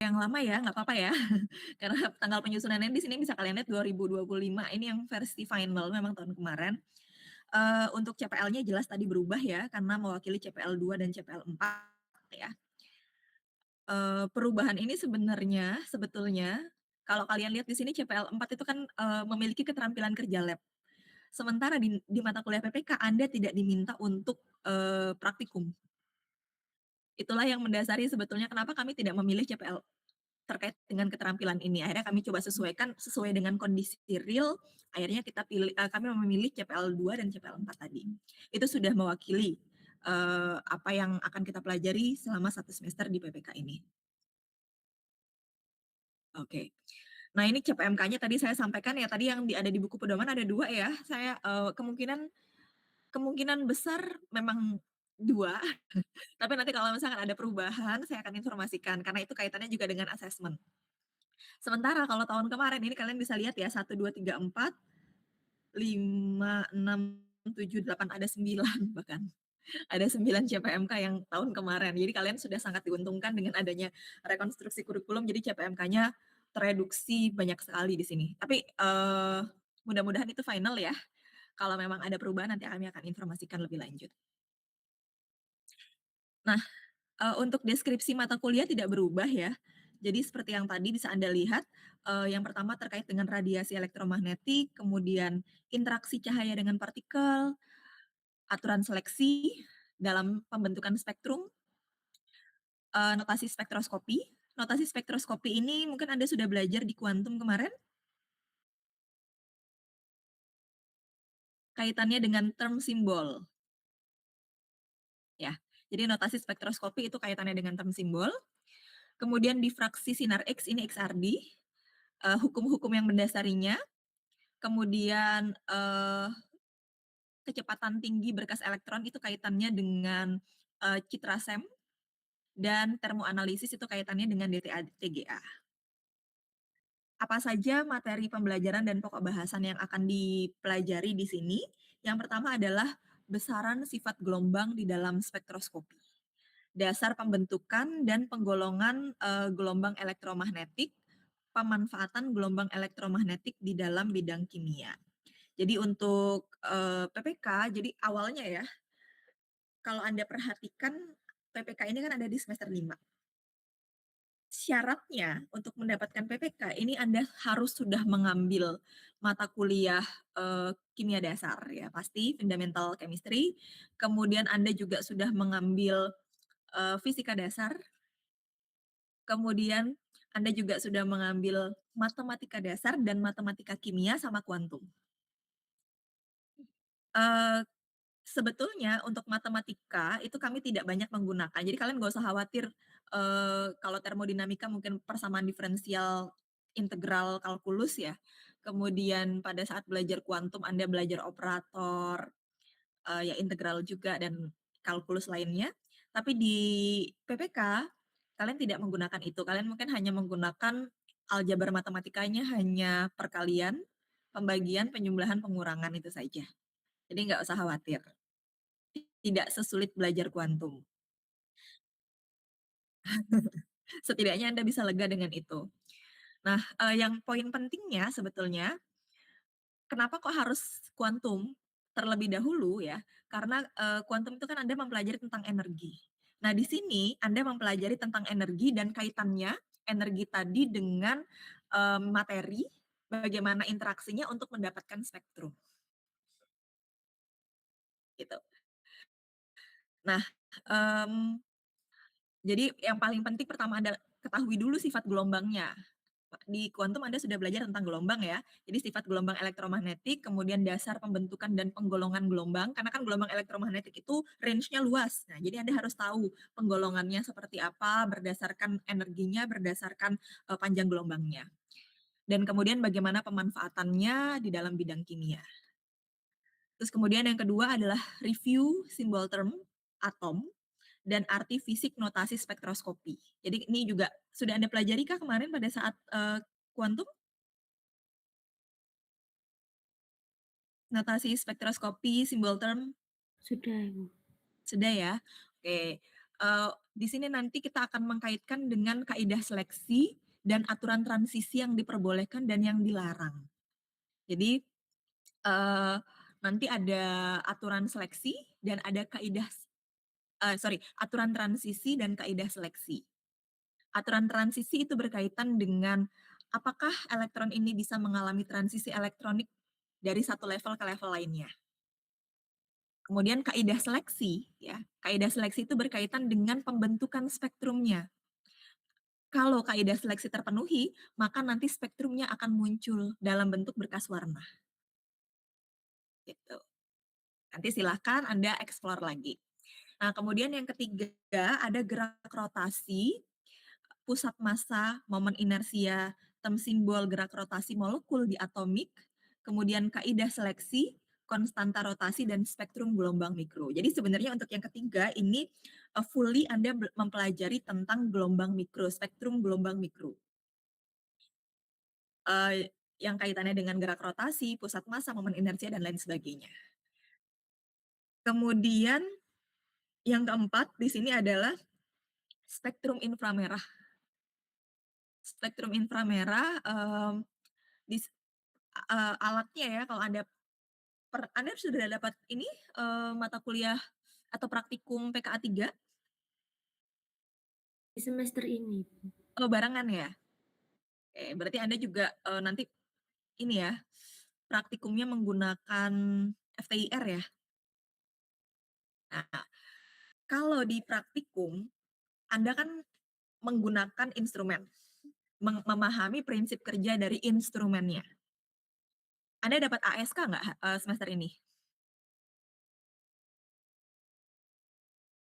yang lama ya, nggak apa-apa ya. Karena tanggal penyusunannya di sini bisa kalian lihat 2025, ini yang versi final memang tahun kemarin. Untuk CPL-nya jelas tadi berubah ya, karena mewakili CPL 2 dan CPL 4 ya. Perubahan ini sebetulnya kalau kalian lihat di sini CPL 4 itu kan, memiliki keterampilan kerja lab. Sementara di mata kuliah PPK Anda tidak diminta untuk, praktikum. Itulah yang mendasari sebetulnya kenapa kami tidak memilih CPL terkait dengan keterampilan ini. Akhirnya kami coba sesuaikan sesuai dengan kondisi real, akhirnya kami memilih CPL 2 dan CPL 4 tadi. Itu sudah mewakili, apa yang akan kita pelajari selama 1 semester di PPK ini. Oke. Nah ini CPMK-nya tadi saya sampaikan ya, tadi yang ada di buku pedoman ada 2 ya, saya, kemungkinan kemungkinan besar memang 2, tapi nanti kalau misalkan ada perubahan saya akan informasikan, karena itu kaitannya juga dengan asesmen. Sementara kalau tahun kemarin ini kalian bisa lihat ya 1, 2, 3, 4, 5, 6, 7, 8, ada 9 bahkan. Ada 9 CPMK yang tahun kemarin. Jadi kalian sudah sangat diuntungkan dengan adanya rekonstruksi kurikulum, jadi CPMK-nya tereduksi banyak sekali di sini. Tapi, mudah-mudahan itu final ya. Kalau memang ada perubahan nanti kami akan informasikan lebih lanjut. Nah, untuk deskripsi mata kuliah tidak berubah ya. Jadi seperti yang tadi bisa Anda lihat, yang pertama terkait dengan radiasi elektromagnetik, kemudian interaksi cahaya dengan partikel, aturan seleksi dalam pembentukan spektrum, notasi spektroskopi. Notasi spektroskopi ini mungkin Anda sudah belajar di kuantum kemarin, kaitannya dengan term simbol, ya. Jadi notasi spektroskopi itu kaitannya dengan term simbol. Kemudian difraksi sinar X, ini XRD, hukum-hukum yang mendasarinya, kemudian, kecepatan tinggi berkas elektron itu kaitannya dengan, citra SEM, dan termoanalisis itu kaitannya dengan DTA-TGA. Apa saja materi pembelajaran dan pokok bahasan yang akan dipelajari di sini? Yang pertama adalah besaran sifat gelombang di dalam spektroskopi, dasar pembentukan dan penggolongan, gelombang elektromagnetik, pemanfaatan gelombang elektromagnetik di dalam bidang kimia. Jadi untuk, PPK, jadi awalnya ya, kalau Anda perhatikan PPK ini kan ada di semester 5. Syaratnya untuk mendapatkan PPK ini Anda harus sudah mengambil mata kuliah, kimia dasar ya, pasti fundamental chemistry, kemudian Anda juga sudah mengambil, fisika dasar, kemudian Anda juga sudah mengambil matematika dasar dan matematika kimia sama kuantum. Eee Sebetulnya untuk matematika itu kami tidak banyak menggunakan. Jadi kalian nggak usah khawatir, kalau termodinamika mungkin persamaan diferensial integral kalkulus ya. Kemudian pada saat belajar kuantum Anda belajar operator, ya integral juga dan kalkulus lainnya. Tapi di PPK kalian tidak menggunakan itu. Kalian mungkin hanya menggunakan aljabar matematikanya hanya perkalian, pembagian, penjumlahan, pengurangan itu saja. Jadi nggak usah khawatir. Tidak sesulit belajar kuantum. Setidaknya Anda bisa lega dengan itu. Nah, yang poin pentingnya sebetulnya, kenapa kok harus kuantum terlebih dahulu ya, karena, kuantum itu kan Anda mempelajari tentang energi. Nah, di sini Anda mempelajari tentang energi dan kaitannya energi tadi dengan, materi, bagaimana interaksinya untuk mendapatkan spektrum, gitu. Nah, mmm, jadi yang paling penting pertama Anda ketahui dulu sifat gelombangnya. Di kuantum Anda sudah belajar tentang gelombang ya. Jadi sifat gelombang elektromagnetik, kemudian dasar pembentukan dan penggolongan gelombang, karena kan gelombang elektromagnetik itu range-nya luas. Nah, jadi Anda harus tahu penggolongannya seperti apa, berdasarkan energinya, berdasarkan, panjang gelombangnya. Dan kemudian bagaimana pemanfaatannya di dalam bidang kimia. Terus kemudian yang kedua adalah review simbol term atom dan arti fisik notasi spektroskopi. Jadi ini juga sudah Anda pelajari kah kemarin pada saat, kuantum? Notasi spektroskopi, simbol term, Sudah, Ibu. sudah ya? Oke, Di sini nanti kita akan mengkaitkan dengan kaidah seleksi dan aturan transisi yang diperbolehkan dan yang dilarang. Jadi, nanti ada aturan seleksi dan ada aturan transisi dan kaidah seleksi. Aturan transisi itu berkaitan dengan apakah elektron ini bisa mengalami transisi elektronik dari satu level ke level lainnya. Kemudian kaidah seleksi, ya, kaidah seleksi itu berkaitan dengan pembentukan spektrumnya. Kalau kaidah seleksi terpenuhi, maka nanti spektrumnya akan muncul dalam bentuk berkas warna, gitu. Nanti silahkan Anda explore lagi. Nah, kemudian yang ketiga ada gerak rotasi, pusat massa, momen inersia, term simbol gerak rotasi molekul di atomik, kemudian kaidah seleksi, konstanta rotasi, dan spektrum gelombang mikro. Jadi sebenarnya untuk yang ketiga ini fully Anda mempelajari tentang gelombang mikro, spektrum gelombang mikro. Yang kaitannya dengan gerak rotasi, pusat massa, momen inersia, dan lain sebagainya. Kemudian yang keempat di sini adalah spektrum inframerah. Spektrum inframerah, alatnya ya kalau Anda sudah dapat ini, mata kuliah atau praktikum PKA 3? Di semester ini. Oh, barengan ya? Oke, berarti Anda juga, nanti ini ya, praktikumnya menggunakan FTIR ya? Nah, kalau di praktikum, Anda kan menggunakan instrumen, memahami prinsip kerja dari instrumennya. Anda dapat ASK nggak, semester ini?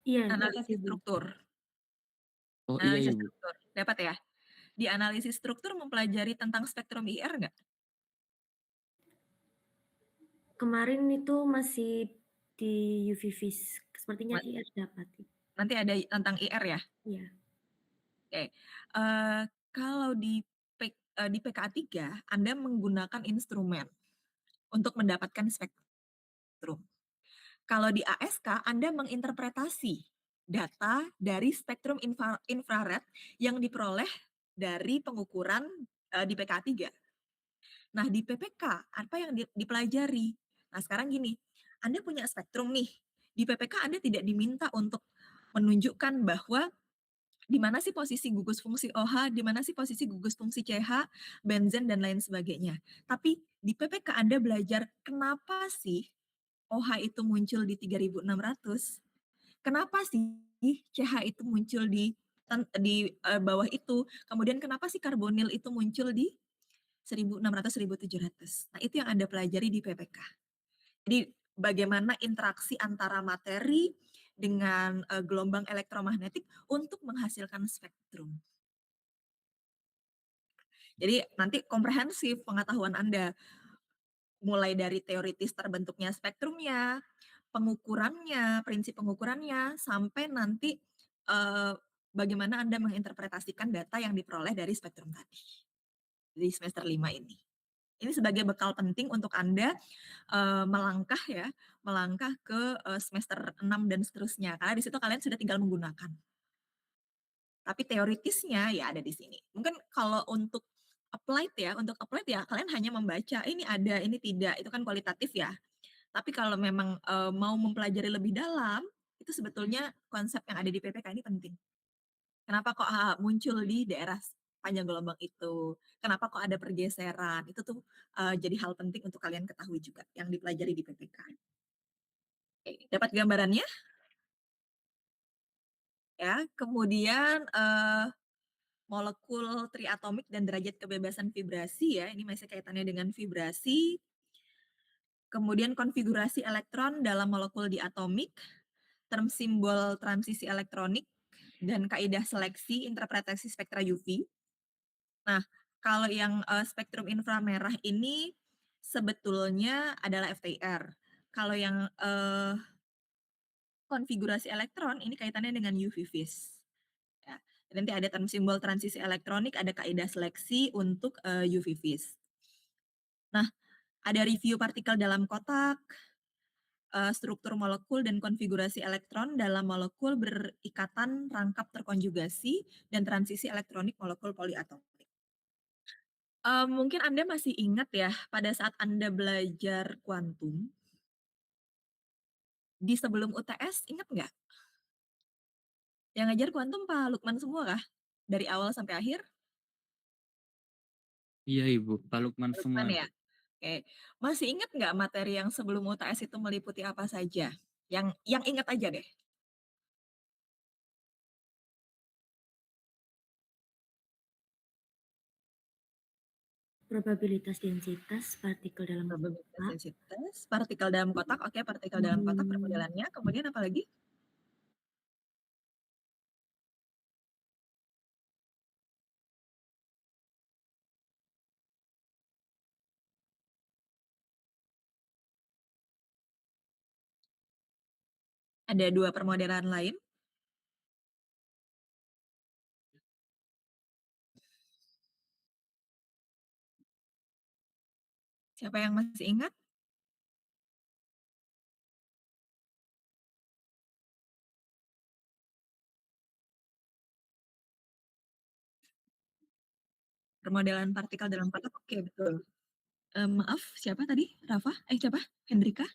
Iya, dapat Analisis Ibu. struktur. Oh, iya iya, Analisis Bu. struktur, dapat ya? Di analisis struktur mempelajari tentang spektrum IR nggak? Kemarin itu masih di UV-Vis, sepertinya IR dapat. Nanti ada tentang IR ya? Iya. Oke, kalau di PKA 3 Anda menggunakan instrumen untuk mendapatkan spektrum. Kalau di ASK Anda menginterpretasi data dari spektrum infrared yang diperoleh dari pengukuran, di PKA 3. Nah, di PPK apa yang dipelajari? Nah, sekarang gini, Anda punya spektrum nih, di PPK Anda tidak diminta untuk menunjukkan bahwa di mana sih posisi gugus fungsi OH, di mana sih posisi gugus fungsi CH, benzen, dan lain sebagainya. Tapi di PPK Anda belajar kenapa sih OH itu muncul di 3600, kenapa sih CH itu muncul di bawah itu, kemudian kenapa sih karbonil itu muncul di 1600, 1700. Nah, itu yang Anda pelajari di PPK. Jadi bagaimana interaksi antara materi dengan gelombang elektromagnetik untuk menghasilkan spektrum. Jadi nanti komprehensif pengetahuan Anda, mulai dari teoritis terbentuknya spektrumnya, pengukurannya, prinsip pengukurannya, sampai nanti bagaimana Anda menginterpretasikan data yang diperoleh dari spektrum tadi di semester 5 ini. Ini sebagai bekal penting untuk Anda melangkah ke semester 6 dan seterusnya, karena di situ kalian sudah tinggal menggunakan. Tapi teoritisnya ya ada di sini. Mungkin kalau untuk untuk applied ya kalian hanya membaca, ini ada, ini tidak, itu kan kualitatif ya. Tapi kalau memang mau mempelajari lebih dalam, itu sebetulnya konsep yang ada di PPK ini penting. Kenapa kok muncul di daerah panjang gelombang itu? Kenapa kok ada pergeseran? Itu tuh jadi hal penting untuk kalian ketahui juga yang dipelajari di PPK. Oke, dapat gambarannya? Ya, kemudian molekul triatomik dan derajat kebebasan vibrasi ya, ini masih kaitannya dengan vibrasi. Kemudian konfigurasi elektron dalam molekul diatomik, term simbol transisi elektronik, dan kaidah seleksi interpretasi spektra UV. Nah, kalau yang spektrum inframerah ini sebetulnya adalah FTIR. Kalau yang konfigurasi elektron ini kaitannya dengan UV-Vis. Ya. Nanti ada term simbol transisi elektronik, ada kaidah seleksi untuk UV-Vis. Nah, ada review partikel dalam kotak, struktur molekul dan konfigurasi elektron dalam molekul berikatan rangkap terkonjugasi dan transisi elektronik molekul poliatomik. Mungkin Anda masih ingat ya, pada saat Anda belajar kuantum, di sebelum UTS ingat nggak? Yang ngajar kuantum Pak Lukman semua kah? Dari awal sampai akhir? Iya Ibu, Pak Lukman Pak semua. Lukman ya? Oke. Masih ingat nggak materi yang sebelum UTS itu meliputi apa saja? Yang ingat aja deh. Probabilitas densitas partikel dalam Probabilitas kotak. densitas, partikel dalam kotak, oke, partikel dalam kotak Hmm, permodelannya, kemudian apa lagi? Ada 2 permodelan lain. Siapa yang masih ingat? Permodelan partikel dalam kotak, oke, betul. Maaf, siapa tadi? Rafa? Siapa? Hendrika?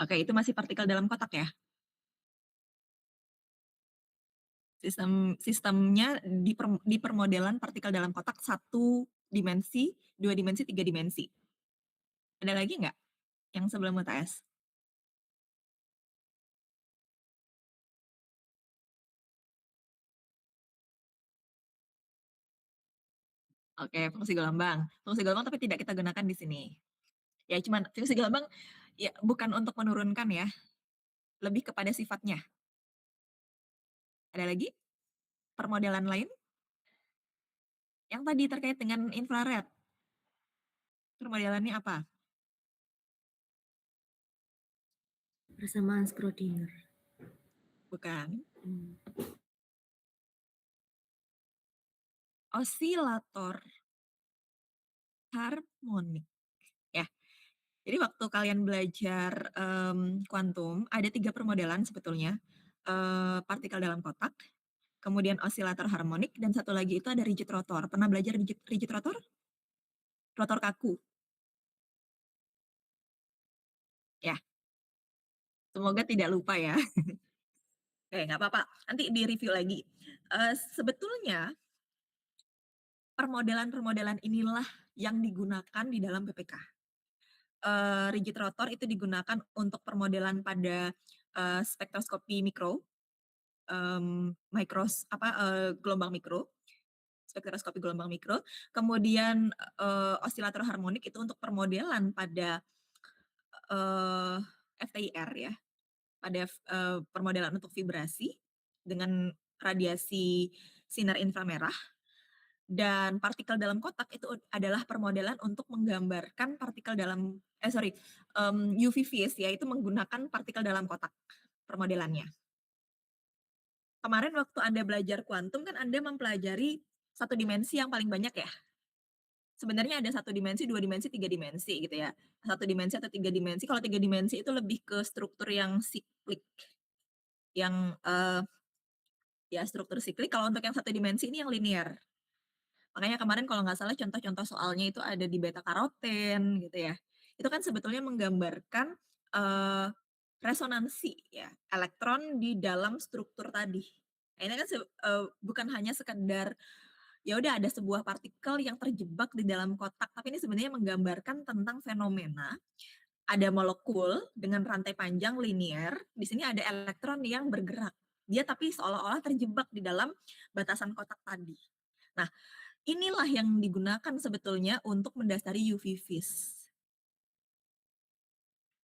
Oke, itu masih partikel dalam kotak ya? Sistemnya di permodelan partikel dalam kotak 1 dimensi, 2 dimensi, 3 dimensi. Ada lagi nggak yang sebelum UTS? Oke, fungsi gelombang. Fungsi gelombang tapi tidak kita gunakan di sini. Ya cuman fungsi gelombang ya bukan untuk menurunkan ya, lebih kepada sifatnya. Ada lagi permodelan lain? Yang tadi terkait dengan infrared, permodelannya apa? persamaan Schrödinger. Bukan. Hmm, Osilator harmonik. Ya, jadi waktu kalian belajar kuantum, ada 3 permodelan sebetulnya. Partikel dalam kotak, kemudian osilator harmonik, dan satu lagi itu ada rigid rotor. Pernah belajar rigid rotor? Rotor kaku. Ya, semoga tidak lupa ya. Oke, nggak apa-apa, nanti di-review lagi. Sebetulnya permodelan-permodelan inilah yang digunakan di dalam PPK. Rigid rotor itu digunakan untuk permodelan pada, spektroskopi mikro, gelombang mikro, spektroskopi gelombang mikro. Kemudian, osilator harmonik itu untuk permodelan pada, eee, FTIR ya, pada permodelan untuk vibrasi dengan radiasi sinar inframerah. Dan partikel dalam kotak itu adalah permodelan untuk menggambarkan partikel dalam UV-Vis ya, itu menggunakan partikel dalam kotak permodelannya. Kemarin waktu Anda belajar kuantum kan Anda mempelajari 1 dimensi yang paling banyak ya? Sebenarnya ada 1 dimensi, 2 dimensi, 3 dimensi gitu ya. 1 dimensi atau 3 dimensi, kalau 3 dimensi itu lebih ke struktur yang siklik, yang, ya struktur siklik, kalau untuk yang 1 dimensi ini yang linear. Makanya kemarin kalau nggak salah contoh-contoh soalnya itu ada di beta karoten gitu ya. Itu kan sebetulnya menggambarkan, eee, resonansi ya, elektron di dalam struktur tadi. Nah ini kan bukan hanya sekedar, ya udah ada sebuah partikel yang terjebak di dalam kotak, tapi ini sebenarnya menggambarkan tentang fenomena, ada molekul dengan rantai panjang linear, di sini ada elektron yang bergerak. Dia tapi seolah-olah terjebak di dalam batasan kotak tadi. Nah, inilah yang digunakan sebetulnya untuk mendasari UV-Vis.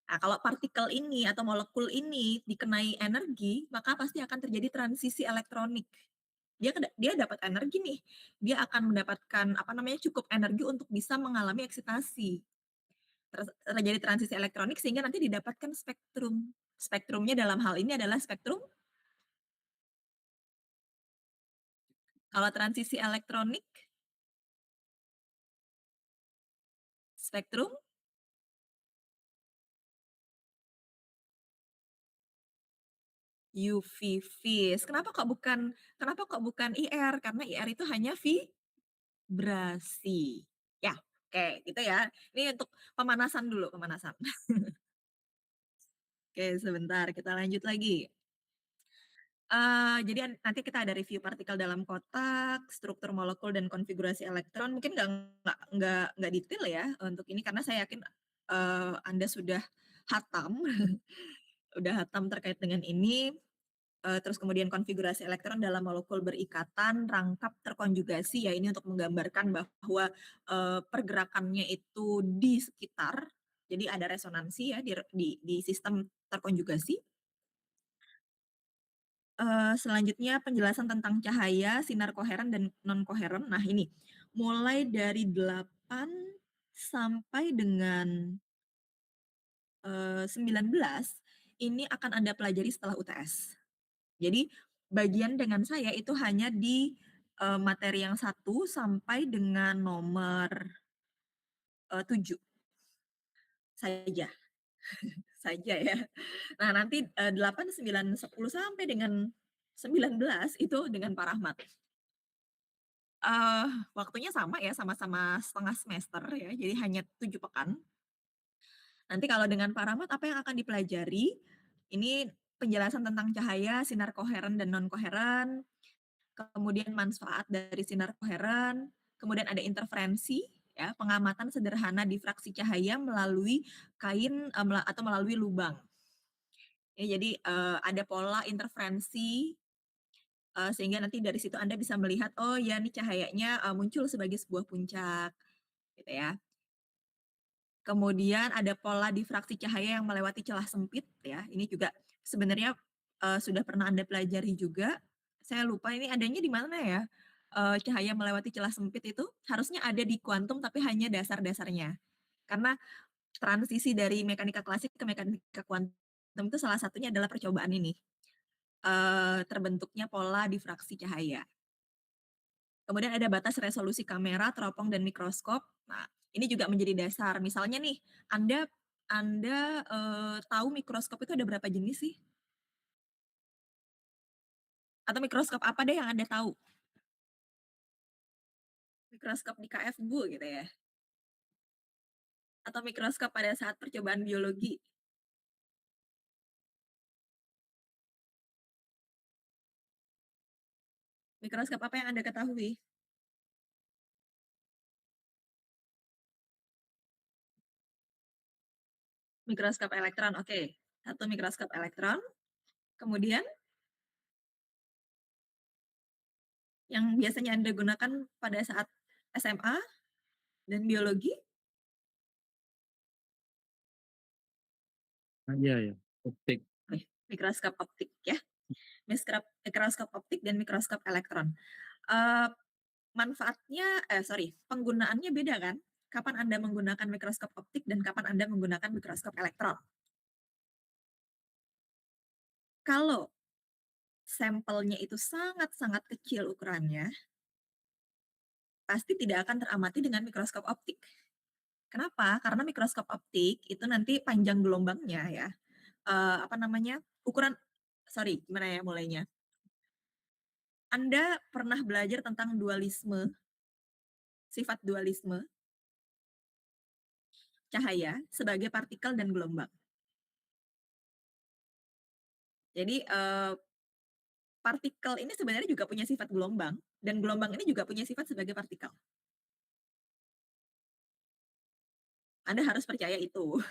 Nah, kalau partikel ini atau molekul ini dikenai energi, maka pasti akan terjadi transisi elektronik. Dia dapat energi nih, dia akan mendapatkan apa namanya, cukup energi untuk bisa mengalami eksitasi. Terjadi transisi elektronik sehingga nanti didapatkan spektrum. Spektrumnya dalam hal ini adalah spektrum, kalau transisi elektronik Spektrum UV vis. Kenapa kok bukan IR? Karena IR itu hanya vibrasi. Ya, oke gitu ya. Ini untuk pemanasan dulu, pemanasan. Oke, sebentar kita lanjut lagi. Jadi nanti kita ada review partikel dalam kotak, struktur molekul dan konfigurasi elektron. Mungkin nggak detail ya untuk ini karena saya yakin, Anda sudah hatam, udah hatam terkait dengan ini. Terus kemudian konfigurasi elektron dalam molekul berikatan, rangkap terkonjugasi ya ini untuk menggambarkan bahwa, pergerakannya itu di sekitar, jadi ada resonansi ya di sistem terkonjugasi. Selanjutnya penjelasan tentang cahaya, sinar koheren dan non koheren. Nah ini, mulai dari 8 sampai dengan, 19 ini akan Anda pelajari setelah UTS. Jadi bagian dengan saya itu hanya di, materi yang 1 sampai dengan nomor, 7 saja saja ya. Nah nanti, 8, 9, 10 sampai dengan 19 itu dengan Pak Rahmat. Waktunya sama ya, sama-sama setengah semester ya, jadi hanya 7 pekan. Nanti kalau dengan Pak Rahmat apa yang akan dipelajari, ini penjelasan tentang cahaya, sinar koheren dan non koheren, kemudian manfaat dari sinar koheren, kemudian ada interferensi ya, pengamatan sederhana difraksi cahaya melalui kain, atau melalui lubang. Ya jadi, ada pola interferensi, sehingga nanti dari situ Anda bisa melihat, oh ya nih cahayanya, muncul sebagai sebuah puncak, gitu ya. Kemudian ada pola difraksi cahaya yang melewati celah sempit ya, ini juga sebenarnya, sudah pernah Anda pelajari juga, saya lupa ini adanya di mana ya, cahaya melewati celah sempit itu harusnya ada di kuantum tapi hanya dasar-dasarnya. Karena transisi dari mekanika klasik ke mekanika kuantum itu salah satunya adalah percobaan ini, terbentuknya pola difraksi cahaya. Kemudian ada batas resolusi kamera, teropong, dan mikroskop. Nah, ini juga menjadi dasar. Misalnya nih, Anda, tahu mikroskop itu ada berapa jenis sih? Atau mikroskop apa deh yang Anda tahu? Mikroskop di KFGU gitu ya? Atau mikroskop pada saat percobaan biologi? Mikroskop apa yang Anda ketahui? Mikroskop elektron, oke. Satu mikroskop elektron. Kemudian yang biasanya Anda gunakan pada saat SMA dan biologi, Iya ya, optik. mikroskop optik ya. Mikroskop optik dan mikroskop elektron. Eee, penggunaannya beda kan? Kapan Anda menggunakan mikroskop optik dan kapan Anda menggunakan mikroskop elektron. Kalau sampelnya itu sangat-sangat kecil ukurannya, pasti tidak akan teramati dengan mikroskop optik. Kenapa? Karena mikroskop optik itu nanti panjang gelombangnya ya, apa namanya, gimana ya mulainya, Anda pernah belajar tentang dualisme, sifat dualisme cahaya sebagai partikel dan gelombang. Jadi, partikel ini sebenarnya juga punya sifat gelombang, dan gelombang ini juga punya sifat sebagai partikel. Anda harus percaya itu.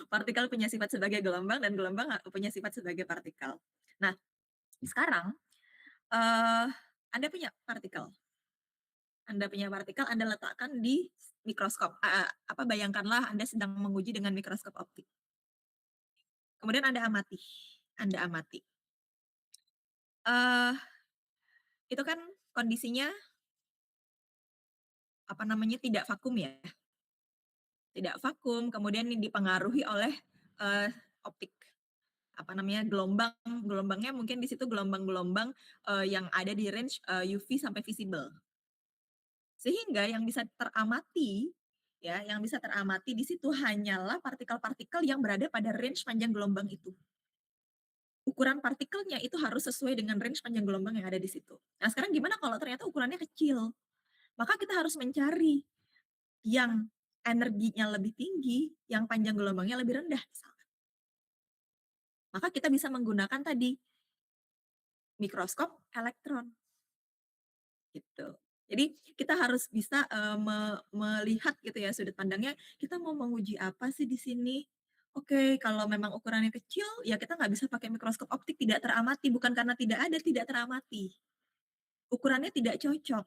Partikel punya sifat sebagai gelombang dan gelombang punya sifat sebagai partikel. Nah, sekarang, eee, Anda punya partikel, Anda letakkan di mikroskop, bayangkanlah Anda sedang menguji dengan mikroskop optik. Kemudian Anda amati. Eee, itu kan kondisinya, tidak vakum ya, tidak vakum, kemudian dipengaruhi oleh, eee, optik, gelombangnya mungkin di situ gelombang-gelombang, yang ada di range, UV sampai visible. Sehingga yang bisa teramati ya, yang bisa teramati di situ hanyalah partikel-partikel yang berada pada range panjang gelombang itu. Ukuran partikelnya itu harus sesuai dengan range panjang gelombang yang ada di situ. Nah, sekarang gimana kalau ternyata ukurannya kecil? Maka kita harus mencari yang energinya lebih tinggi, yang panjang gelombangnya lebih rendah misalkan. Maka kita bisa menggunakan tadi mikroskop elektron gitu. Jadi kita harus bisa, melihat gitu ya sudut pandangnya, kita mau menguji apa sih di sini? Oke, kalau memang ukurannya kecil, ya kita nggak bisa pakai mikroskop optik, tidak teramati, bukan karena tidak ada, tidak teramati. Ukurannya tidak cocok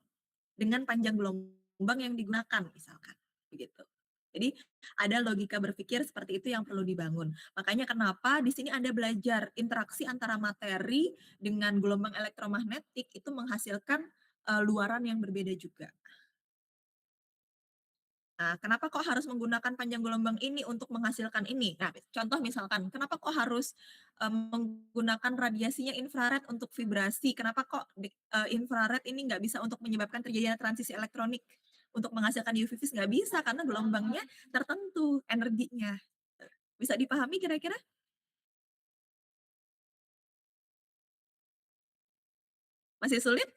dengan panjang gelombang yang digunakan misalkan, begitu. Jadi ada logika berpikir seperti itu yang perlu dibangun. Makanya kenapa di sini Anda belajar interaksi antara materi dengan gelombang elektromagnetik itu menghasilkan, luaran yang berbeda juga. Nah, kenapa kok harus menggunakan panjang gelombang ini untuk menghasilkan ini? Nah, contoh misalkan, kenapa kok harus, menggunakan radiasinya infrared untuk vibrasi? Kenapa kok infrared ini nggak bisa untuk menyebabkan terjadinya transisi elektronik? Untuk menghasilkan UV vis nggak bisa, karena gelombangnya tertentu energinya. Bisa dipahami kira-kira? Masih sulit?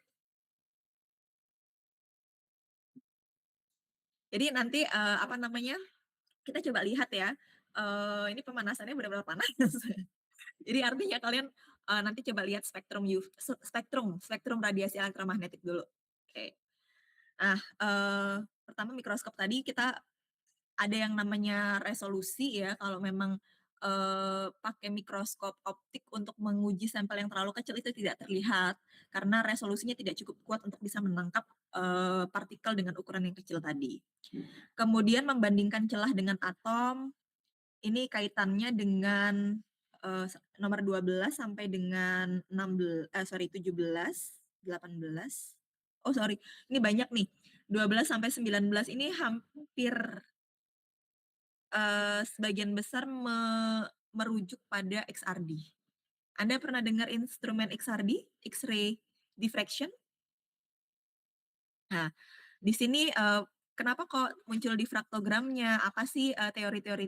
Jadi nanti, apa namanya, kita coba lihat ya, ini pemanasannya benar-benar panas. Jadi artinya kalian, nanti coba lihat spektrum radiasi elektromagnetik dulu. Oke. Nah, pertama mikroskop tadi kita ada yang namanya resolusi ya, kalau memang, pakai mikroskop optik untuk menguji sampel yang terlalu kecil itu tidak terlihat, karena resolusinya tidak cukup kuat untuk bisa menangkap, partikel dengan ukuran yang kecil tadi. Kemudian membandingkan celah dengan atom, ini kaitannya dengan, nomor 12 sampai dengan 17, 18, oh sorry, ini banyak nih, 12 sampai 19 ini hampir, sebagian besar merujuk pada XRD. Anda pernah dengar instrumen XRD, X-ray diffraction? Nah, di sini, kenapa kok muncul difraktogramnya, apa sih, teori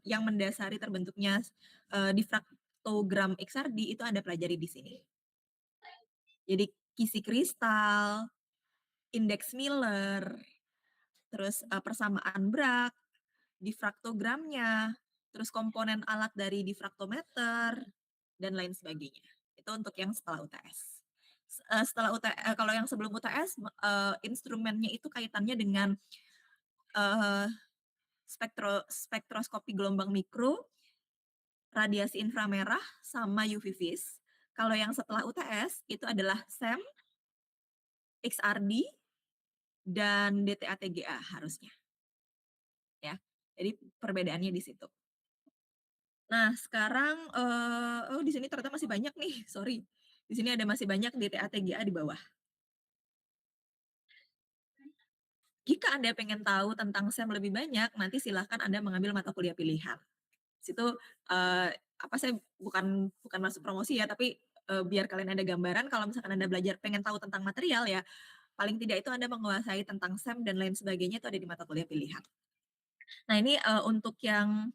yang mendasari terbentuknya, difraktogram XRD itu Anda pelajari di sini. Jadi kisi kristal, indeks Miller, terus, persamaan Bragg, difraktogramnya, terus komponen alat dari difraktometer, dan lain sebagainya. Itu untuk yang setelah UTS. Kalau yang sebelum UTS, instrumennya itu kaitannya dengan, eee, spektroskopi gelombang mikro, radiasi inframerah, sama UV vis. Kalau yang setelah UTS, itu adalah SEM, XRD, dan DTA-TGA harusnya, ya. Jadi perbedaannya di situ. Nah, sekarang, oh di sini ternyata masih banyak nih, sorry. Di sini ada masih banyak DTA-TGA di bawah. Jika Anda pengen tahu tentang SEM lebih banyak, nanti silahkan Anda mengambil mata kuliah pilihan. Situ, apa, saya bukan bukan masuk promosi ya, tapi, biar kalian ada gambaran kalau misalkan Anda belajar pengen tahu tentang material ya, paling tidak itu Anda menguasai tentang SEM dan lain sebagainya itu ada di mata kuliah pilihan. Nah ini, untuk yang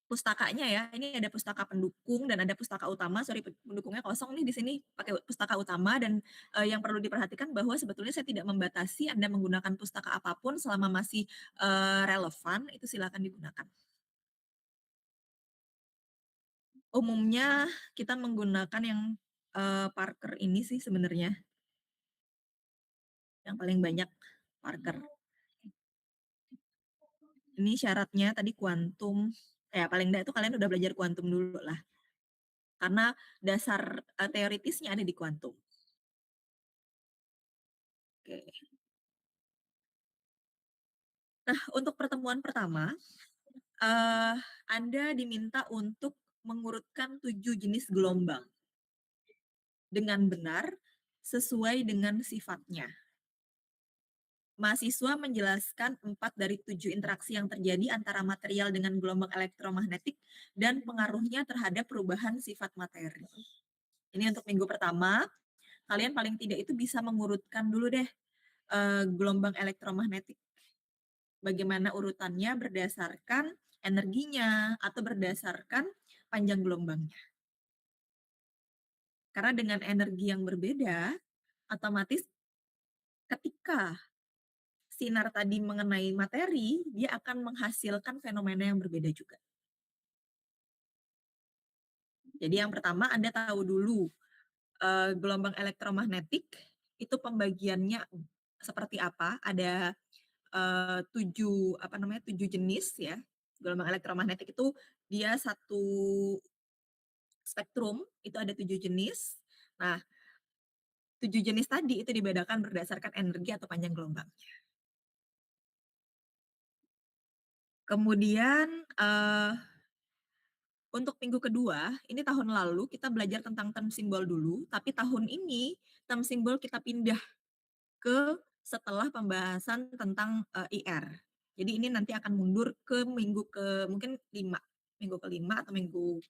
pustakanya ya, ini ada pustaka pendukung dan ada pustaka utama, sorry pendukungnya kosong nih di sini, pakai pustaka utama dan, yang perlu diperhatikan bahwa sebetulnya saya tidak membatasi Anda menggunakan pustaka apapun selama masih, relevan, itu silakan digunakan. Umumnya kita menggunakan yang, Parker ini sih sebenarnya, yang paling banyak Parker. Ini syaratnya tadi kuantum, ya paling enggak itu kalian udah belajar kuantum dulu lah, karena dasar, teoritisnya ada di kuantum. Oke. Nah, untuk pertemuan pertama, eee, Anda diminta untuk mengurutkan 7 jenis gelombang dengan benar sesuai dengan sifatnya. Mahasiswa menjelaskan 4 dari 7 interaksi yang terjadi antara material dengan gelombang elektromagnetik dan pengaruhnya terhadap perubahan sifat materi. Ini untuk minggu pertama, kalian paling tidak itu bisa mengurutkan dulu deh, gelombang elektromagnetik. bagaimana urutannya berdasarkan energinya atau berdasarkan panjang gelombangnya. Karena dengan energi yang berbeda, otomatis ketika sinar tadi mengenai materi, dia akan menghasilkan fenomena yang berbeda juga. Jadi yang pertama Anda tahu dulu gelombang elektromagnetik itu pembagiannya seperti apa? Ada 7 jenis ya. Gelombang elektromagnetik itu dia satu spektrum, itu ada 7 jenis. Nah, 7 jenis tadi itu dibedakan berdasarkan energi atau panjang gelombang. Kemudian untuk minggu kedua, ini tahun lalu kita belajar tentang term simbol dulu, tapi tahun ini term simbol kita pindah ke setelah pembahasan tentang IR. Jadi ini nanti akan mundur ke minggu ke mungkin 5, minggu ke-5 atau minggu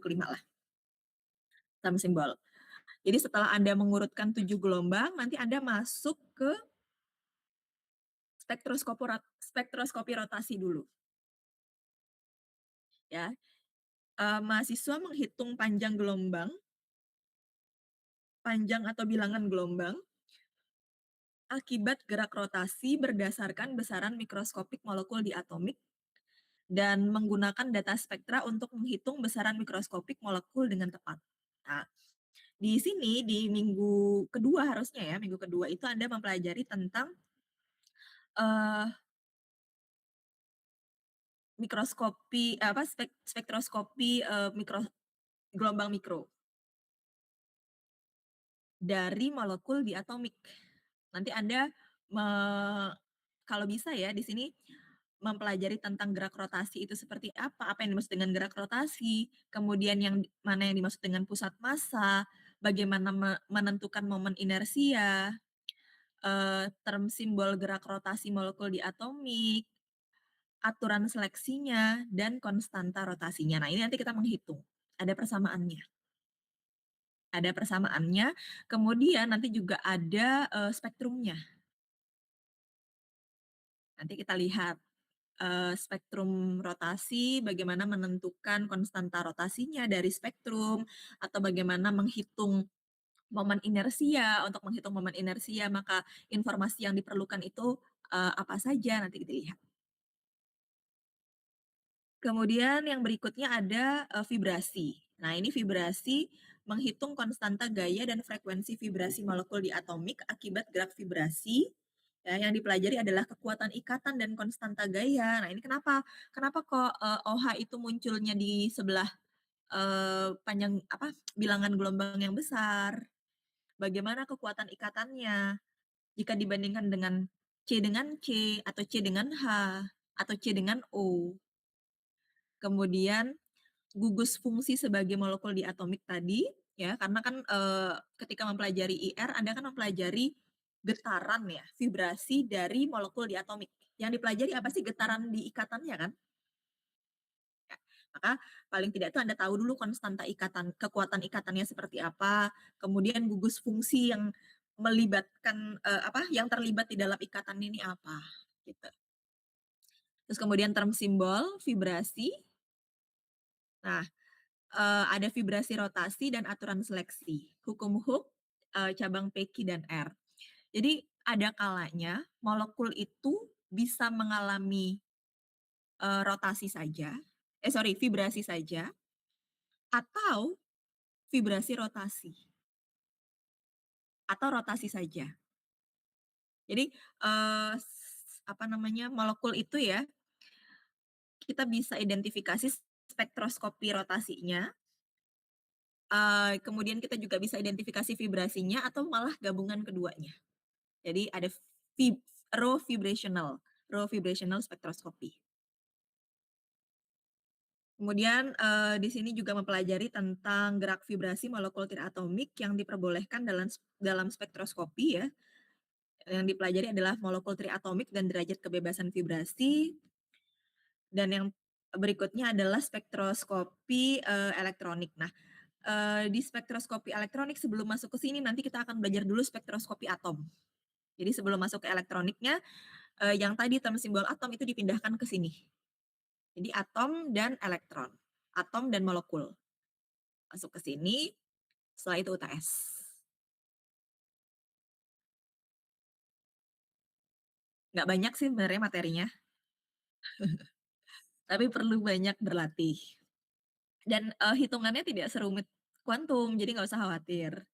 ke-5 lah. Term simbol. Jadi setelah Anda mengurutkan 7 gelombang, nanti Anda masuk ke spektroskopi rotasi dulu. Ya. Mahasiswa menghitung panjang gelombang, panjang atau bilangan gelombang akibat gerak rotasi berdasarkan besaran mikroskopik molekul diatomik dan menggunakan data spektra untuk menghitung besaran mikroskopik molekul dengan tepat. Nah, di sini di minggu kedua harusnya ya, minggu kedua itu Anda mempelajari tentang spektroskopi gelombang mikro dari molekul diatomik. Nanti Anda kalau bisa ya di sini mempelajari tentang gerak rotasi itu seperti apa yang dimaksud dengan gerak rotasi, kemudian mana yang dimaksud dengan pusat massa, bagaimana menentukan momen inersia, term simbol gerak rotasi molekul diatomik, aturan seleksinya, dan konstanta rotasinya. Nah, ini nanti kita menghitung. Ada persamaannya. Kemudian nanti juga ada spektrumnya. Nanti kita lihat spektrum rotasi, bagaimana menentukan konstanta rotasinya dari spektrum, atau bagaimana menghitung momen inersia. Untuk menghitung momen inersia, maka informasi yang diperlukan itu apa saja, nanti kita lihat. Kemudian yang berikutnya ada vibrasi. Nah, ini vibrasi menghitung konstanta gaya dan frekuensi vibrasi molekul diatomik akibat gerak vibrasi. Ya, yang dipelajari adalah kekuatan ikatan dan konstanta gaya. Nah, ini kenapa kok OH itu munculnya di sebelah bilangan gelombang yang besar? Bagaimana kekuatan ikatannya jika dibandingkan dengan C dengan C, atau C dengan H, atau C dengan O? Kemudian gugus fungsi sebagai molekul diatomik tadi, ya, karena kan ketika mempelajari IR, Anda kan mempelajari getaran ya, vibrasi dari molekul diatomik. Yang dipelajari apa sih? Getaran di ikatannya kan? Ya, maka paling tidak itu Anda tahu dulu konstanta ikatan, kekuatan ikatannya seperti apa, kemudian gugus fungsi yang melibatkan yang terlibat di dalam ikatan ini apa, gitu. Terus kemudian term simbol vibrasi. Nah, ada vibrasi rotasi dan aturan seleksi. Hukum Hooke, cabang P, Q, dan R. Jadi ada kalanya molekul itu bisa mengalami vibrasi saja, atau vibrasi rotasi, atau rotasi saja. Jadi molekul itu ya, kita bisa identifikasi spektroskopi rotasinya, kemudian kita juga bisa identifikasi vibrasinya atau malah gabungan keduanya. Jadi ada row vibrational spectroscopy. Kemudian di sini juga mempelajari tentang gerak vibrasi molekul triatomik yang diperbolehkan dalam spektroskopi ya. Yang dipelajari adalah molekul triatomik dan derajat kebebasan vibrasi. Dan yang berikutnya adalah spektroskopi elektronik. Nah, di spektroskopi elektronik sebelum masuk ke sini nanti kita akan belajar dulu spektroskopi atom. Jadi sebelum masuk ke elektroniknya, yang tadi term simbol atom itu dipindahkan ke sini. Jadi atom dan elektron, atom dan molekul. Masuk ke sini, setelah itu UTS. Nggak banyak sih sebenarnya materinya, tapi perlu banyak berlatih. Dan, hitungannya tidak serumit kuantum, jadi nggak usah khawatir.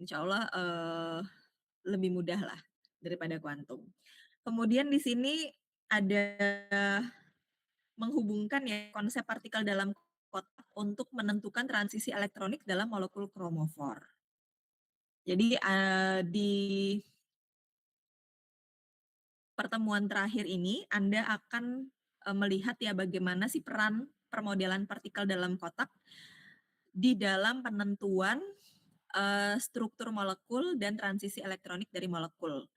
Insya Allah, lebih mudah lah daripada kuantum. Kemudian di sini ada menghubungkan ya konsep partikel dalam kotak untuk menentukan transisi elektronik dalam molekul kromofor. Jadi, di pertemuan terakhir ini Anda akan, melihat ya bagaimana sih peran permodelan partikel dalam kotak di dalam penentuan, struktur molekul dan transisi elektronik dari molekul.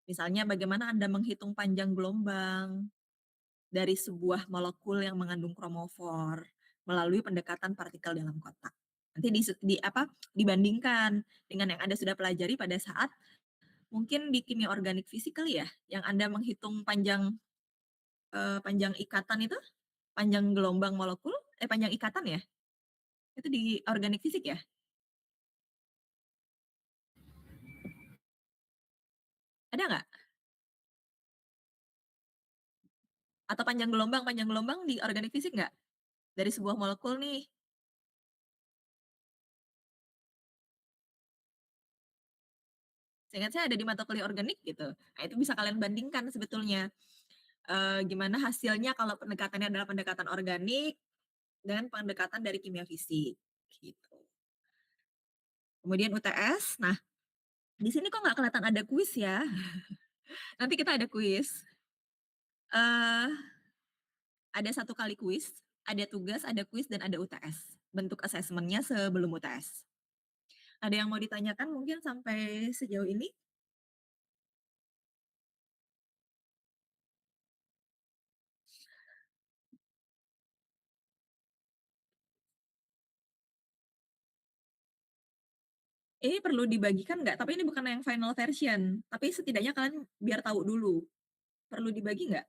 Misalnya bagaimana Anda menghitung panjang gelombang dari sebuah molekul yang mengandung kromofor melalui pendekatan partikel dalam kotak. Nanti dibandingkan dengan yang Anda sudah pelajari pada saat mungkin di kimia organik fisik kali ya, yang Anda menghitung panjang ikatan itu, panjang gelombang molekul, panjang ikatan ya? Itu di organik fisik ya? Ada nggak? Atau panjang gelombang di organik fisik nggak? Dari sebuah molekul nih. Seingat saya ada di mata kuliah organik gitu. Nah, itu bisa kalian bandingkan sebetulnya. Gimana hasilnya kalau pendekatannya adalah pendekatan organik dengan pendekatan dari kimia fisik, gitu. Kemudian UTS, nah di sini kok nggak kelihatan ada kuis ya? Nanti kita ada kuis. Eee, ada 1 kali kuis, ada tugas, ada kuis, dan ada UTS. Bentuk asesmennya sebelum UTS. Ada yang mau ditanyakan mungkin sampai sejauh ini? Ini perlu dibagikan nggak? Tapi ini bukan yang final version, tapi setidaknya kalian biar tahu dulu. Perlu dibagi nggak?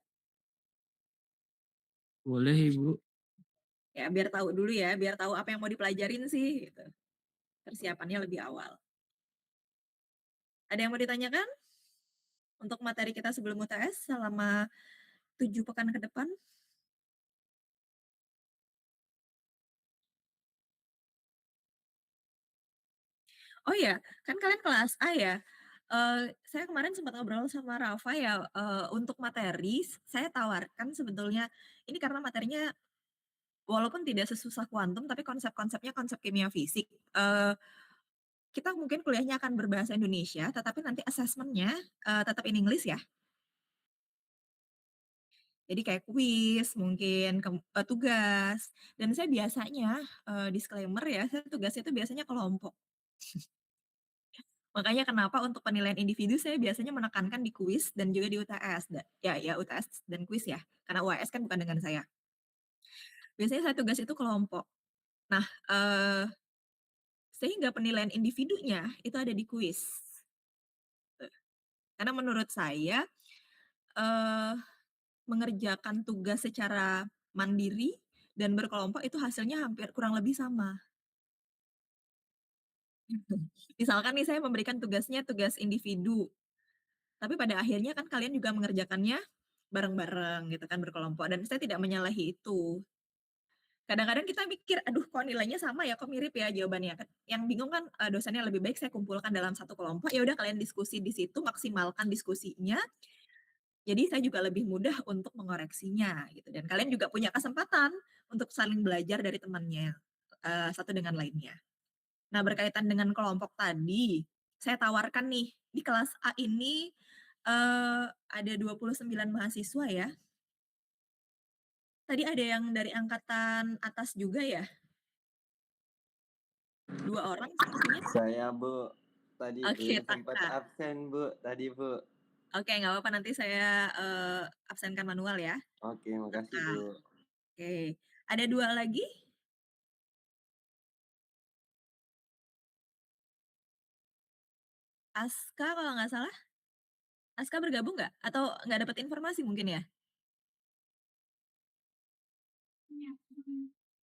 Boleh Ibu. Ya biar tahu dulu ya, biar tahu apa yang mau dipelajarin sih gitu. Persiapannya lebih awal. Ada yang mau ditanyakan untuk materi kita sebelum UTS selama 7 pekan ke depan? Oh ya, kan kalian kelas A ya? Saya kemarin sempat ngobrol sama Rafa ya, untuk materi saya tawarkan sebetulnya ini karena materinya walaupun tidak sesusah kuantum, tapi konsep-konsepnya konsep kimia fisik. Kita mungkin kuliahnya akan berbahasa Indonesia, tetapi nanti assessment-nya, tetap in English ya. Jadi kayak kuis mungkin, tugas, dan saya biasanya, disclaimer ya, saya tugasnya itu biasanya kelompok. Makanya kenapa untuk penilaian individu saya biasanya menekankan di kuis dan juga di UTS, ya UTS dan kuis ya, karena UAS kan bukan dengan saya. Biasanya saya tugas itu kelompok. Nah, sehingga penilaian individunya itu ada di kuis, karena menurut saya, eee, mengerjakan tugas secara mandiri dan berkelompok itu hasilnya hampir kurang lebih sama. Misalkan nih saya memberikan tugasnya tugas individu, tapi pada akhirnya kan kalian juga mengerjakannya bareng-bareng gitu kan, berkelompok, dan saya tidak menyalahi itu. Kadang-kadang kita mikir, "Aduh kok nilainya sama ya, kok mirip ya jawabannya?" Yang bingung kan, dosennya, lebih baik saya kumpulkan dalam satu kelompok, ya udah kalian diskusi di situ, maksimalkan diskusinya, jadi saya juga lebih mudah untuk mengoreksinya gitu, dan kalian juga punya kesempatan untuk saling belajar dari temannya, satu dengan lainnya. Nah, berkaitan dengan kelompok tadi, saya tawarkan nih, di kelas A ini, ada 29 mahasiswa ya. Tadi ada yang dari angkatan atas juga ya? 2 orang sepertinya? Saya, Bu. Tadi, Bu, Oke, sempat Taka. absen, Bu, tadi, Bu. Oke, nggak apa-apa, nanti saya, absenkan manual ya, Oke, makasih, Taka. Bu. Oke. Ada 2 lagi? Aska kalau nggak salah? Aska bergabung nggak? Atau nggak dapat informasi mungkin ya?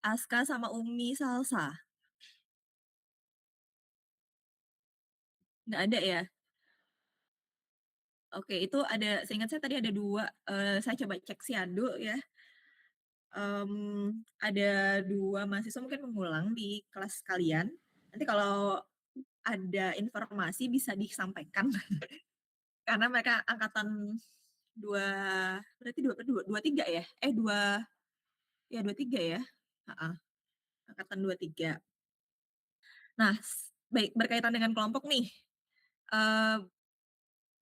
Aska sama Umi Salsa? Nggak ada ya? Oke, itu ada, seingat saya tadi ada 2, saya coba cek Siado ya, ada 2 mahasiswa mungkin mengulang di kelas kalian. Nanti kalau ada informasi bisa disampaikan, karena mereka angkatan 2, berarti 23 ya? 23 ya? Heeh, angkatan 23. Nah, baik, berkaitan dengan kelompok nih, eee,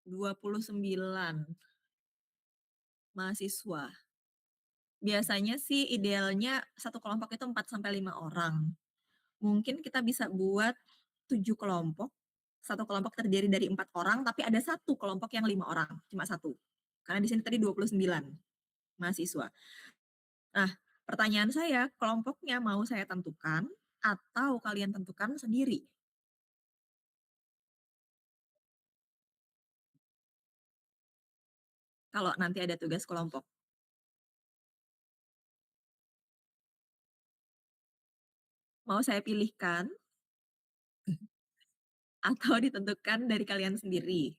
29 mahasiswa. Biasanya sih idealnya satu kelompok itu 4 sampai 5 orang. Mungkin kita bisa buat 7 kelompok, satu kelompok terdiri dari 4 orang, tapi ada satu kelompok yang 5 orang, cuma satu. Karena di sini tadi 29 mahasiswa. Nah, pertanyaan saya, kelompoknya mau saya tentukan atau kalian tentukan sendiri? Kalau nanti ada tugas kelompok. Mau saya pilihkan atau ditentukan dari kalian sendiri?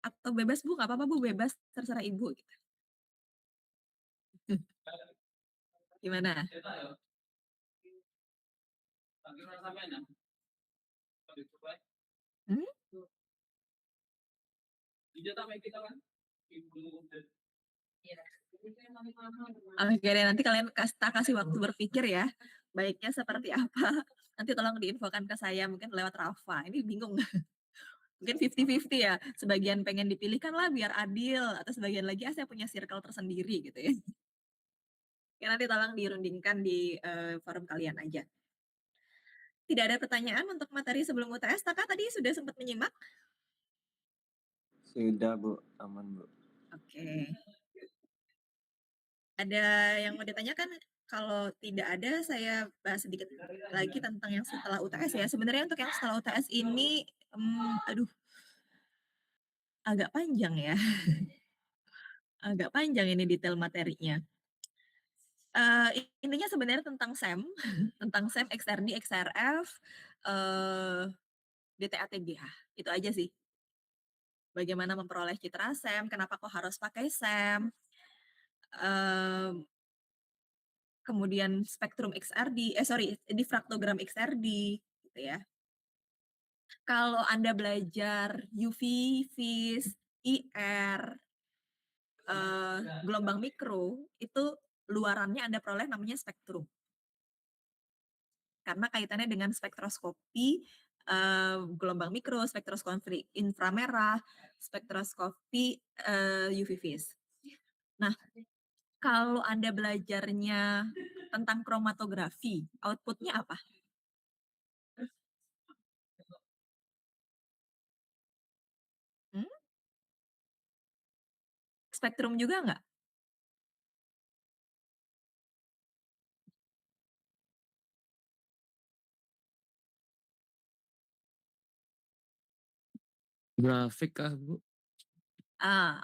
Atau bebas Bu, nggak apa-apa Bu, bebas, terserah Ibu, gitu. Gimana? Hmm? Oke deh, nanti kalian kasih waktu berpikir ya, baiknya seperti apa. Nanti tolong diinfokan ke saya, mungkin lewat Rafa. Ini bingung. Mungkin 50-50 ya, sebagian pengen dipilihkan lah biar adil, atau sebagian lagi, saya punya circle tersendiri gitu ya. Ya nanti tolong dirundingkan di forum kalian aja. Tidak ada pertanyaan untuk materi sebelum UTS, Taka tadi sudah sempat menyimak? Sudah Bu, aman Bu. Oke. Ada yang mau ditanyakan? Kalau tidak ada, saya bahas sedikit lagi tentang yang setelah UTS ya. Sebenarnya untuk yang setelah UTS ini, aduh, agak panjang ya. Agak panjang ini detail materinya. Intinya sebenarnya tentang SEM, tentang SEM, XRD, XRF, DTA-TGH, itu aja sih. Bagaimana memperoleh citra SEM, kenapa kok harus pakai SEM, kemudian spektrum XRD, difraktogram XRD, gitu ya. Kalau Anda belajar UV, vis, IR, gelombang mikro, itu luarannya Anda peroleh namanya spektrum. Karena kaitannya dengan spektroskopi, gelombang mikro, spektroskopi inframerah, spektroskopi, UV vis. Nah, kalau Anda belajarnya tentang kromatografi, output-nya apa? Hmm? Spektrum juga nggak? Grafik kah, Bu? Ah,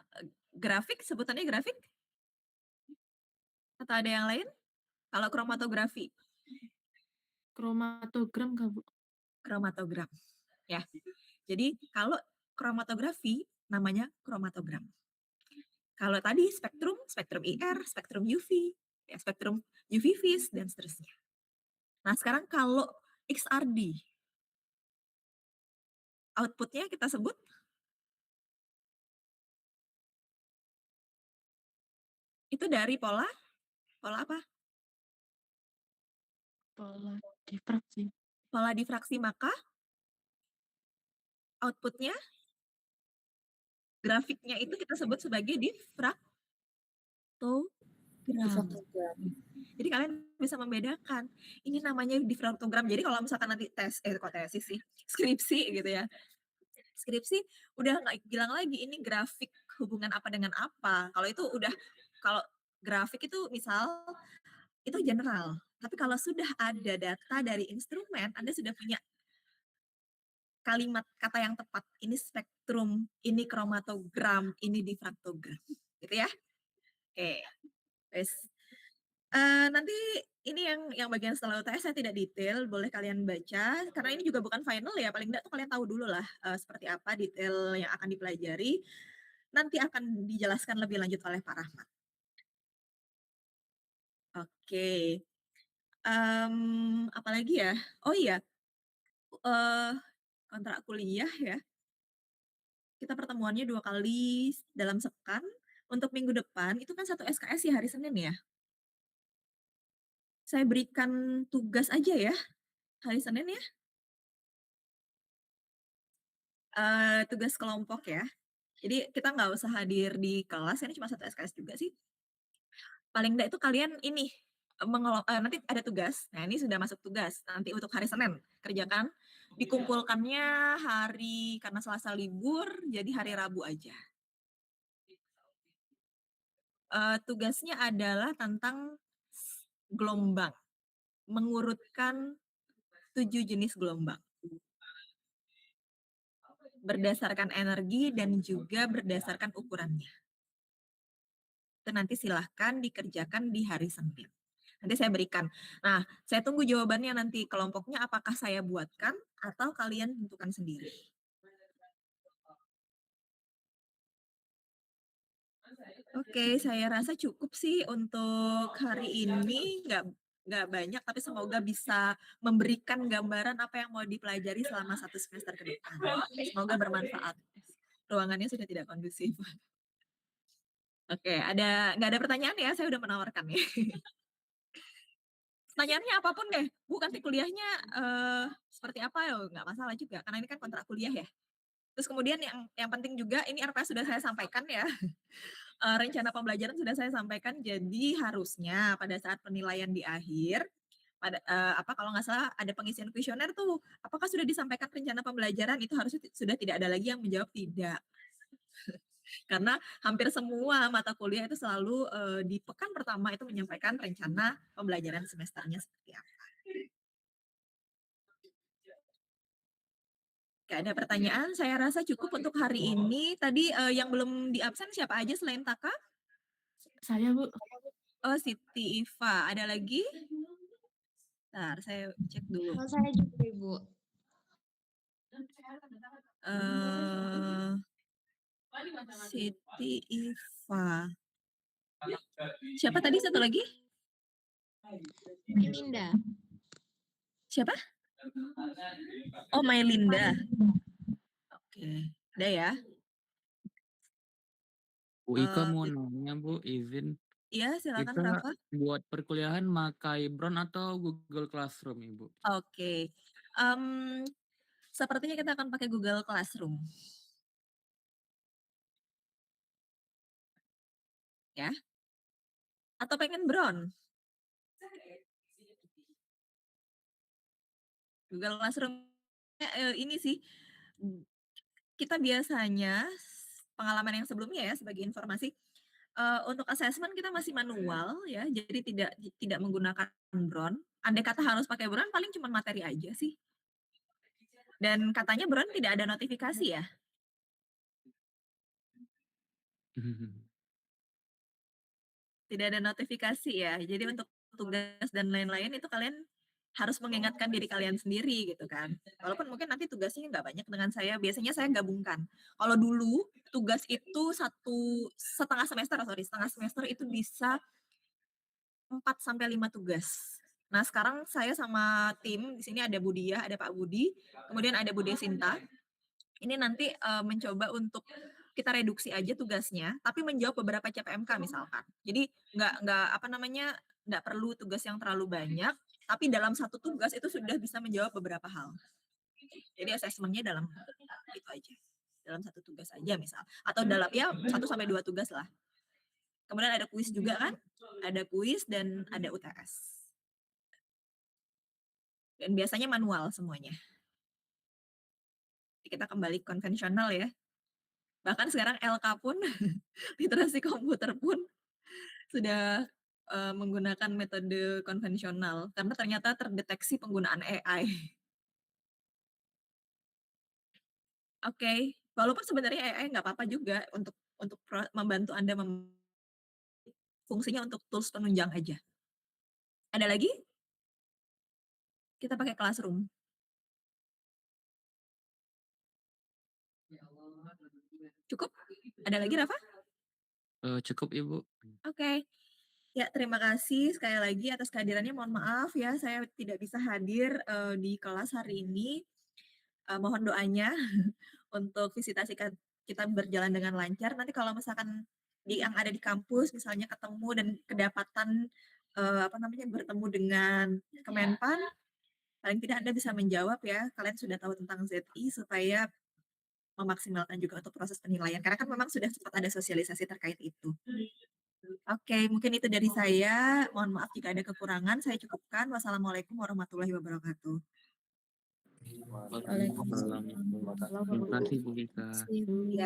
grafik, sebutannya grafik? Atau ada yang lain? Kalau kromatografi? Kromatogram Kak, Bu? Kromatogram, ya. Jadi kalau kromatografi namanya kromatogram. Kalau tadi spektrum, spektrum IR, spektrum UV, ya, spektrum UV vis, dan seterusnya. Nah, sekarang kalau XRD, outputnya kita sebut itu dari pola apa? Pola difraksi. Pola difraksi, maka outputnya, grafiknya itu kita sebut sebagai difraktogram. Jadi kalian bisa membedakan, ini namanya difraktogram. Jadi kalau misalkan nanti tesis sih, skripsi gitu ya. Skripsi udah nggak bilang lagi ini grafik hubungan apa dengan apa. Kalau itu udah, kalau grafik itu misal itu general. Tapi kalau sudah ada data dari instrumen, Anda sudah punya kalimat kata yang tepat, ini spektrum, ini kromatogram, ini difraktogram, gitu ya. Oke, wes. Nanti ini yang bagian setelah UTS saya tidak detail, boleh kalian baca, karena ini juga bukan final ya, paling enggak tuh kalian tahu dulu lah, seperti apa detail yang akan dipelajari, nanti akan dijelaskan lebih lanjut oleh Pak Rahmat. Oke, apalagi ya? Oh iya, eee, kontrak kuliah ya, kita pertemuannya 2 kali dalam sepekan, untuk minggu depan itu kan 1 SKS ya hari Senin ya, saya berikan tugas aja ya, hari Senin ya, tugas kelompok ya. Jadi kita nggak usah hadir di kelas, ini cuma 1 SKS juga sih. Paling enggak itu kalian ini, nanti ada tugas, nah ini sudah masuk tugas, nanti untuk hari Senin, kerjakan, dikumpulkannya hari karena Selasa libur, jadi hari Rabu aja. Tugasnya adalah tentang gelombang, mengurutkan 7 jenis gelombang. Berdasarkan energi dan juga berdasarkan ukurannya. Itu nanti silahkan dikerjakan di hari Senin. Nanti saya berikan. Nah, saya tunggu jawabannya nanti kelompoknya apakah saya buatkan atau kalian tentukan sendiri. Oke, saya rasa cukup sih untuk hari ini, nggak banyak, tapi semoga bisa memberikan gambaran apa yang mau dipelajari selama 1 semester ke depan. Semoga bermanfaat. Ruangannya sudah tidak kondusif. Oke, nggak ada pertanyaan ya? Saya udah menawarkan ya. Pertanyaannya apapun deh, Bu nanti kuliahnya, seperti apa ya, nggak masalah juga, karena ini kan kontrak kuliah ya. Terus kemudian yang penting juga, ini RPS sudah saya sampaikan ya, rencana pembelajaran sudah saya sampaikan, jadi harusnya pada saat penilaian di akhir, kalau nggak salah ada pengisian kuesioner tuh, apakah sudah disampaikan rencana pembelajaran, itu harusnya sudah tidak ada lagi yang menjawab tidak. Karena hampir semua mata kuliah itu selalu, di pekan pertama itu menyampaikan rencana pembelajaran semesternya seperti apa. Nggak ada pertanyaan, saya rasa cukup untuk hari ini. Tadi, yang belum di absen siapa aja selain Taka? Saya, Bu. Oh, Siti Iva, ada lagi? Bentar, saya cek dulu. Oh, saya juga, Ibu. Siti Iva. Siapa tadi satu lagi? Linda. Siapa? Oh, Mailinda. Oke, udah ya? Bu Ika mau Oke. nanya Bu, izin. Iya, silakan Kita Rafa. buat perkuliahan pakai Brown atau Google Classroom, Ibu? Oke, sepertinya kita akan pakai Google Classroom. Ya? Atau pengen Brown? Google Classroom ini sih, kita biasanya pengalaman yang sebelumnya ya sebagai informasi, untuk assessment kita masih manual ya, jadi tidak menggunakan Brown. Andai kata harus pakai Brown paling cuma materi aja sih. Dan katanya Brown tidak ada notifikasi ya? Tidak ada notifikasi ya. Jadi untuk tugas dan lain-lain itu kalian harus mengingatkan diri kalian sendiri gitu kan. Walaupun mungkin nanti tugasnya nggak banyak dengan saya, biasanya saya gabungkan. Kalau dulu tugas itu setengah semester itu bisa 4 sampai 5 tugas. Nah, sekarang saya sama tim di sini ada Budiah, ada Pak Budi, kemudian ada Bu Desinta. Ini nanti, mencoba untuk kita reduksi aja tugasnya, tapi menjawab beberapa CPMK misalkan. Jadi nggak perlu tugas yang terlalu banyak, tapi dalam satu tugas itu sudah bisa menjawab beberapa hal. Jadi assessment-nya dalam itu aja, dalam satu tugas aja misal, atau dalam ya 1 sampai 2 tugas lah. Kemudian ada kuis juga kan, ada kuis dan ada UTS. Dan biasanya manual semuanya. Kita kembali konvensional ya. Bahkan sekarang LK pun, literasi komputer pun sudah, menggunakan metode konvensional, karena ternyata terdeteksi penggunaan AI. Oke, walaupun sebenarnya AI nggak apa-apa juga untuk membantu Anda fungsinya untuk tools penunjang aja. Ada lagi? Kita pakai Classroom. Cukup? Ada lagi, Rafa? Cukup Ibu. Oke. Ya, terima kasih sekali lagi atas kehadirannya. Mohon maaf ya, saya tidak bisa hadir, di kelas hari ini. Mohon doanya untuk visitasi kita berjalan dengan lancar. Nanti kalau misalkan yang ada di kampus misalnya ketemu dan kedapatan, bertemu dengan Kemenpan, paling tidak Anda bisa menjawab ya, kalian sudah tahu tentang ZI supaya memaksimalkan juga untuk proses penilaian, karena kan memang sudah sempat ada sosialisasi terkait itu. Oke, mungkin itu dari saya. Mohon maaf jika ada kekurangan, saya cukupkan. Wassalamualaikum warahmatullahi wabarakatuh. Waalaikumsalam. Waalaikumsalam warahmatullahi Terima kasih Bu wabarakatuh. Vika. Ya.